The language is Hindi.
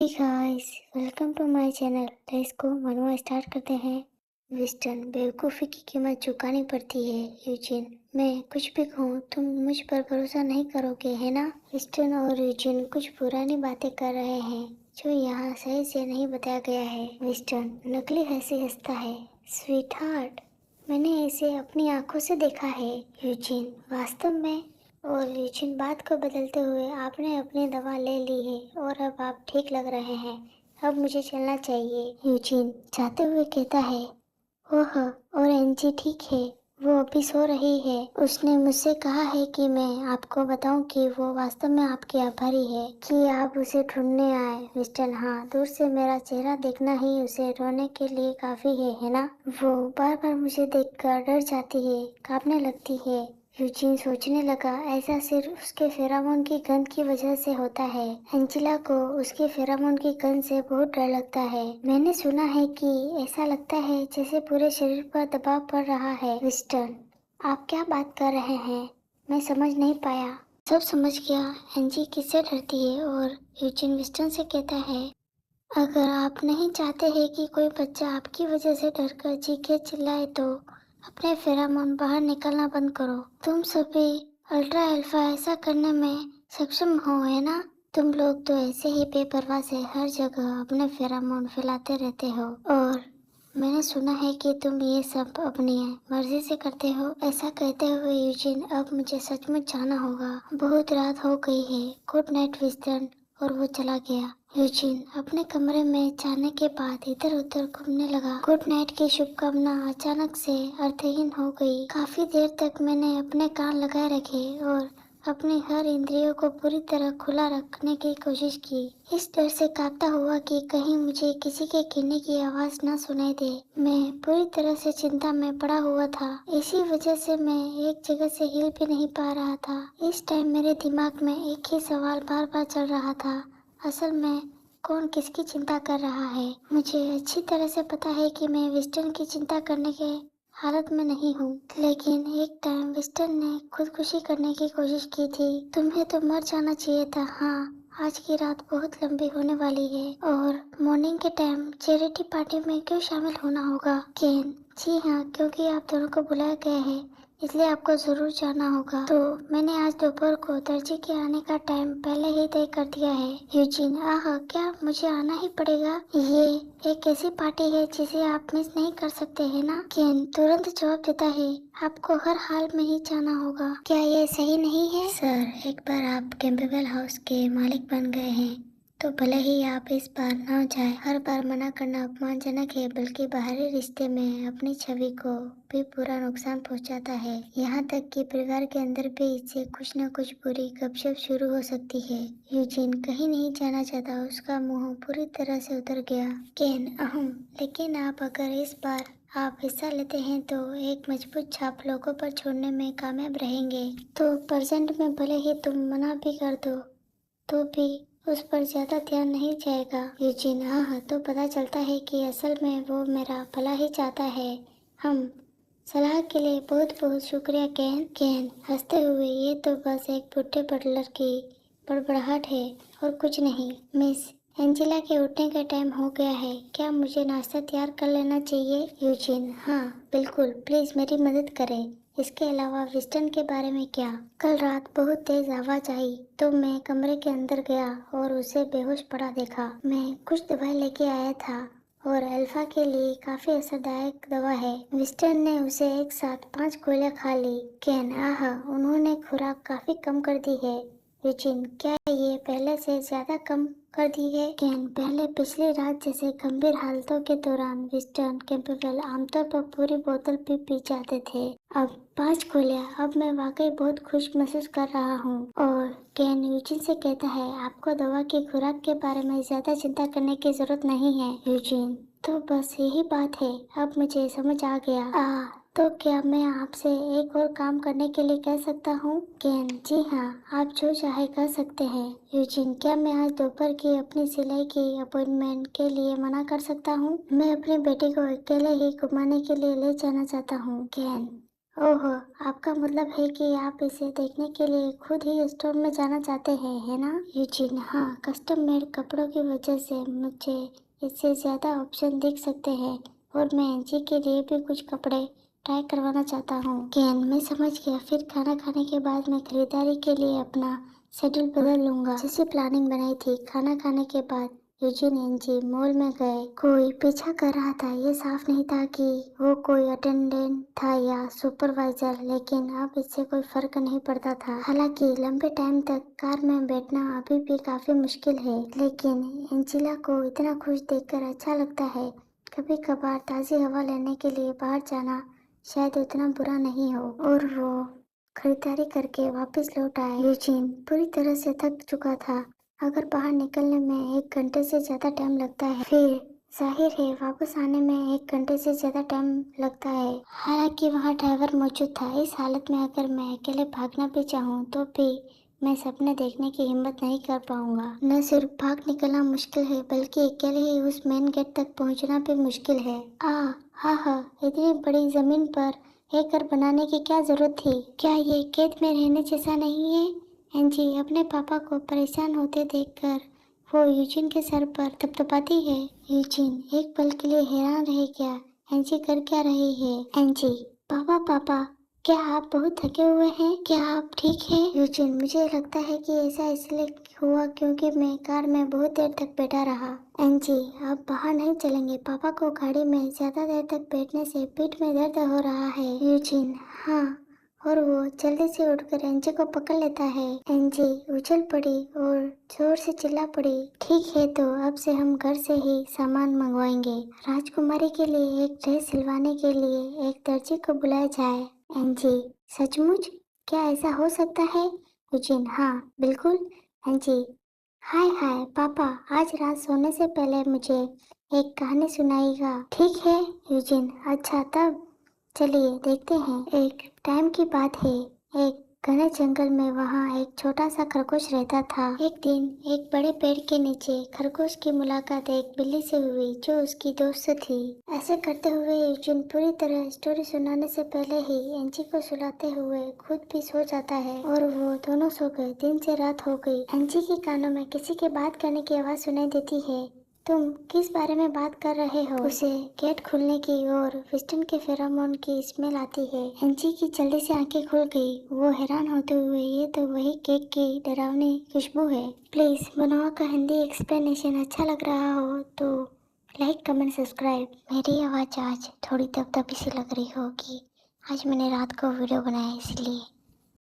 Hey guys, welcome to my channel. तो इसको मनवा स्टार्ट करते हैं। विस्टन, बेवकूफ़ी की कीमत चुकानी पड़ती है। यूजिन, मैं कुछ भी कहूँ तुम मुझ पर भरोसा नहीं करोगे, है ना? विस्टन और यूजिन कुछ पुरानी बातें कर रहे हैं जो यहाँ सही से नहीं बताया गया है। विस्टन नकली हंसी हंसता है। स्वीट हार्ट, मैंने इसे अपनी आंखों से देखा है। यूजिन, वास्तव में? और यूजिन बात को बदलते हुए, आपने अपनी दवा ले ली है और अब आप ठीक लग रहे हैं। अब मुझे चलना चाहिए। यूजिन जाते हुए कहता है, ओह, और एंजी ठीक है? वो अभी सो रही है। उसने मुझसे कहा है कि मैं आपको बताऊं कि वो वास्तव में आपकी आभारी है कि आप उसे ढूंढने आए। मिस्टर, हाँ, दूर से मेरा चेहरा देखना ही उसे रोने के लिए काफी है ना? वो बार बार मुझे देखकर डर जाती है, कांपने लगती है। यूजीन सोचने लगा, ऐसा सिर्फ उसके फेरामोन की गंध की वजह से होता है। एंजिला को उसके फेरामोन की गंध से बहुत डर लगता है। मैंने सुना है कि ऐसा लगता है जैसे पूरे शरीर पर दबाव पड़ रहा है। विस्टन, आप क्या बात कर रहे हैं? मैं समझ नहीं पाया। सब समझ गया। एंजी किससे डरती है? और यूजीन विस्टन से कहता है, अगर आप नहीं चाहते हैं कि कोई बच्चा आपकी वजह से डरकर चीखे चिल्लाए तो अपने फेरामोन बाहर निकलना बंद करो। तुम सभी अल्ट्रा अल्फा ऐसा करने में सक्षम हो, है ना? तुम लोग तो ऐसे ही बेपरवाह से हर जगह अपने फेरामोन फैलाते रहते हो और मैंने सुना है कि तुम ये सब अपनी मर्जी से करते हो। ऐसा कहते हुए यूजिन, अब मुझे सचमुच जाना होगा। बहुत रात हो गई है। Good night Winston. और वो चला गया। यूजिन अपने कमरे में जाने के बाद इधर उधर घूमने लगा। गुड नाइट की शुभकामना अचानक से अर्थहीन हो गई। काफी देर तक मैंने अपने कान लगाए रखे और अपनी हर इंद्रियों को पूरी तरह खुला रखने की कोशिश की, इस डर से कांपता हुआ कि कहीं मुझे किसी के गिरने की आवाज न सुनाई दे। मैं पूरी तरह से चिंता में पड़ा हुआ था। इसी वजह से मैं एक जगह से हिल भी नहीं पा रहा था। इस टाइम मेरे दिमाग में एक ही सवाल बार बार चल रहा था, असल में कौन किसकी चिंता कर रहा है? मुझे अच्छी तरह से पता है कि मैं विस्टन की चिंता करने के हालत में नहीं हूँ, लेकिन एक टाइम विस्टन ने खुदकुशी करने की कोशिश की थी। तुम्हें तो मर जाना चाहिए था। हाँ, आज की रात बहुत लंबी होने वाली है और मॉर्निंग के टाइम चैरिटी पार्टी में क्यों शामिल होना होगा? केन, जी हाँ, क्योंकि आप दोनों को बुलाया गया है इसलिए आपको जरूर जाना होगा। तो मैंने आज दोपहर को दर्जी के आने का टाइम पहले ही तय कर दिया है। यूजिन, आह, क्या मुझे आना ही पड़ेगा? ये एक ऐसी पार्टी है जिसे आप मिस नहीं कर सकते, है ना? केन तुरंत जवाब देता है, आपको हर हाल में ही जाना होगा। क्या ये सही नहीं है? सर, एक बार आप कैंपबेल हाउस के मालिक बन गए हैं तो भले ही आप इस बार न जाए। हर बार मना करना अपमानजनक है, बल्कि बाहरी रिश्ते में अपनी छवि को भी पूरा नुकसान पहुंचाता है। यहाँ तक कि परिवार के अंदर भी इससे कुछ न कुछ बुरी गपशप शुरू हो सकती है। यूजिन कहीं नहीं जाना चाहता, उसका मुंह पूरी तरह से उतर गया। केन, अहम, लेकिन आप अगर इस बार आप हिस्सा लेते हैं तो एक मजबूत छाप लोगों पर छोड़ने में कामयाब रहेंगे। तो प्रेजेंट में भले ही तुम मना भी कर दो तो भी उस पर ज्यादा ध्यान नहीं जाएगा। यूजिन, हाँ, तो पता चलता है कि असल में वो मेरा भला ही चाहता है। हम सलाह के लिए बहुत बहुत शुक्रिया केन। केन हंसते हुए, ये तो बस एक बुढ़े बटलर की बड़बड़ाहट है और कुछ नहीं। मिस एंजेला के उठने का टाइम हो गया है, क्या मुझे नाश्ता तैयार कर लेना चाहिए? यूजिन, हाँ बिल्कुल, प्लीज मेरी मदद करें। इसके अलावा विस्टन के बारे में क्या? कल रात बहुत तेज आवाज आई तो मैं कमरे के अंदर गया और उसे बेहोश पड़ा देखा। मैं कुछ दवाई लेके आया था और अल्फा के लिए काफी असरदायक दवा है। विस्टन ने उसे एक साथ 5 गोलियां खा ली। केन, आह, उन्होंने खुराक काफी कम कर दी है। यूजिन, क्या ये पहले से ज्यादा कम कर दी है? केन, पहले पिछली रात जैसे गंभीर हालतों के दौरान विस्टन कैंपबेल आमतौर पर पूरी बोतल भी पी जाते थे। अब 5 गोलियां, अब मैं वाकई बहुत खुश महसूस कर रहा हूँ। और केन यूजिन से कहता है, आपको दवा की खुराक के बारे में ज्यादा चिंता करने की जरूरत नहीं है। यूजिन, तो बस यही बात है, अब मुझे समझ आ गया। तो क्या मैं आपसे एक और काम करने के लिए कह सकता हूँ? केन, जी हाँ, आप जो चाहे कर सकते हैं। यूजिन, क्या मैं आज दोपहर की अपनी सिलाई की अपॉइंटमेंट के लिए मना कर सकता हूँ? मैं अपनी बेटी को अकेले ही घुमाने के लिए ले जाना चाहता हूँ। केन, ओहो, आपका मतलब है कि आप इसे देखने के लिए खुद ही स्टोर में जाना चाहते हैं, है ना? यूजिन, हाँ, कस्टम मेड कपड़ों की वजह से मुझे इससे ज़्यादा ऑप्शन दिख सकते हैं और मैं एंजी के लिए भी कुछ कपड़े ट्राई करवाना चाहता हूँ। केन, मैं समझ गया। फिर खाना खाने के बाद मैं खरीदारी के लिए अपना शेड्यूल बदल लूंगा। जैसी प्लानिंग बनाई थी, खाना खाने के बाद यूजिन एंजी मॉल में गए। कोई पीछा कर रहा था। ये साफ नहीं था कि वो कोई अटेंडेंट था या सुपरवाइजर, लेकिन अब इससे कोई फर्क नहीं पड़ता था। हालांकि लंबे टाइम तक कार में बैठना अभी भी काफी मुश्किल है, लेकिन एंजिला को इतना खुश देखकर अच्छा लगता है। कभी कभार ताज़ी हवा लेने के लिए बाहर जाना शायद उतना बुरा नहीं हो। और वो खरीदारी करके वापस लौट आए। यूजिन पूरी तरह से थक चुका था। अगर बाहर निकलने में 1 घंटे से ज़्यादा टाइम लगता है, फिर जाहिर है वापस आने में 1 घंटे से ज़्यादा टाइम लगता है। हालांकि वहाँ ड्राइवर मौजूद था। इस हालत में अगर मैं अकेले भागना भी चाहूँ तो भी मैं सपने देखने की हिम्मत नहीं कर पाऊंगा। न सिर्फ भाग निकलना मुश्किल है, बल्कि अकेले ही उस मेन गेट तक पहुंचना भी मुश्किल है। हाँ हाँ, इतनी बड़ी जमीन पर एक घर बनाने की क्या जरूरत थी? क्या ये कैद में रहने जैसा नहीं है? एंजी अपने पापा को परेशान होते देखकर वो यूजिन के सर पर थपथपाती है। यूजिन एक पल के लिए हैरान रह गया। एंजी कर क्या रही है? एंजी, पापा पापा, क्या आप बहुत थके हुए हैं? क्या आप ठीक हैं? यूजिन, मुझे लगता है कि ऐसा इसलिए हुआ क्योंकि मैं कार में बहुत देर तक बैठा रहा। एंजी, आप बाहर नहीं चलेंगे? पापा को गाड़ी में ज्यादा देर तक बैठने से पीठ में दर्द हो रहा है। यूजिन, हाँ, और वो जल्दी से उठकर एंजी को पकड़ लेता है। एंजी उछल पड़ी और जोर से चिल्ला पड़ी, ठीक है तो अब से हम घर से ही सामान मंगवाएंगे। राजकुमारी के लिए एक ड्रेस सिलवाने के लिए एक दर्जी को बुलाया जाए। एंजी, सचमुच? क्या ऐसा हो सकता है? यूजिन, हाँ बिल्कुल। एंजी, हाय हाय पापा, आज रात सोने से पहले मुझे एक कहानी सुनाइएगा, ठीक है? यूजिन, अच्छा तब चलिए देखते हैं। एक टाइम की बात है, एक घने जंगल में वहाँ एक छोटा सा खरगोश रहता था। एक दिन एक बड़े पेड़ के नीचे खरगोश की मुलाकात एक बिल्ली से हुई जो उसकी दोस्त थी। ऐसे करते हुए यूजिन पूरी तरह स्टोरी सुनाने से पहले ही एंजी को सुलाते हुए खुद भी सो जाता है और वो दोनों सो गए। दिन से रात हो गई। एंजी के कानों में किसी के बात करने की आवाज सुनाई देती है। तुम किस बारे में बात कर रहे हो? उसे गेट खुलने की और विस्टन के फेरोमोन की स्मेल आती है। एंजी की जल्दी से आंखें खुल गई। वो हैरान होते हुए, ये तो वही केक की डरावनी खुशबू है। प्लीज मनोआ का हिंदी एक्सप्लेनेशन अच्छा लग रहा हो तो लाइक कमेंट सब्सक्राइब। मेरी आवाज़ आज थोड़ी दबदबी सी लग रही होगी। आज मैंने रात को वीडियो बनाया इसलिए।